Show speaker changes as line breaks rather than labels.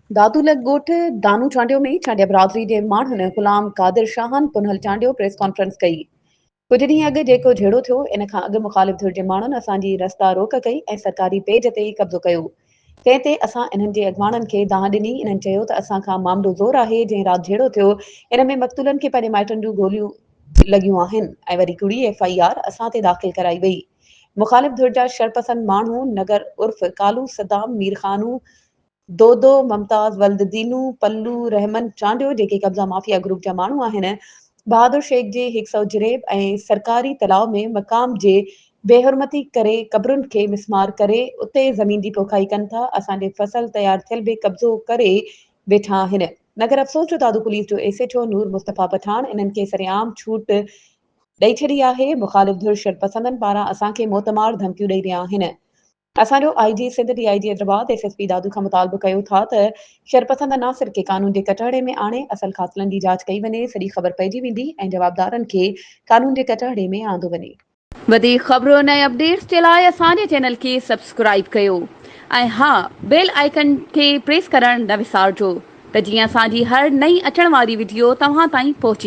दादूलग ॻोठ दानू चांडियो में चांडिया बिरादरी जे माण्हुनि ग़ुलाम कादिर शाहन पुनहल चांडियो प्रेस कॉन्फ्रेंस कई। कुछ ॾींहं अॻु जेको झेड़ो थियो इन खां अॻु मुख़ालिफ़ धुर जे माण्हुनि असांजी रस्ता रोक कई ऐं सरकारी पेज ते कब्ज़ो कयो। तंहिं ते असां इन्हनि जे अॻवाननि खे दांह ॾिनी। इन्हनि चयो त असां खां मामलो ज़ोर आहे। जंहिं राति झेड़ो थियो इन में मक़तूलनि खे पंहिंजे माइटनि जूं गोलियूं लॻियूं आहिनि ऐं वरी कुड़ी FIR असां ते दाख़िल कराई वई। मुख़ालिफ़ धुर जा शरपसंद माण्हू नगर उर्फ़ कालू सदाम मीर खानू दोदो मुमताज़ वल्द दीनू पल्लू रहमन चांडियो जेके कब्ज़ा माफ़िया ग्रुप जा माण्हू आहिनि बहादुर शेख जे 100 जिरेब ऐं सरकारी तलाव में मक़ाम जे बेहुरमती करे क़बरुनि खे मिसमार करे उते ज़मीन जी पोखाई कनि था। असांजे फसल तयारु थियल बि कब्ज़ो करे वेठा आहिनि। नगर अफ़सोस जो दादू पुलिस जो SHO नूर मुस्तफ़ा पठान इन्हनि खे सरेआम छूट ॾेई छॾी आहे। मुख़ालिफ़ धुर शरपसंदनि पारां असांखे मोतमार धमकियूं ॾेई रहिया आहिनि। असांजो IG Sindh DIG Hyderabad SSP दादू खां मुतालबो कयो था त शरपसंद नासिर खे कानून जे कटहरे में आणे असल कातिलनि जी जांच कई वञे। सॼी ख़बर पइजी वेंदी ऐं जवाबदारनि खे कानून जे कटहरे में आंदो वञे।
वधीक ख़बरुनि ऐं अपडेट्स जे लाइ असांजे चैनल खे सब्सक्राइब कयो ऐं हा बेल आइकन खे प्रेस करणु न विसारिजो त जीअं असांजी हर नई अचण वारी वीडियो तव्हां ताईं पहुची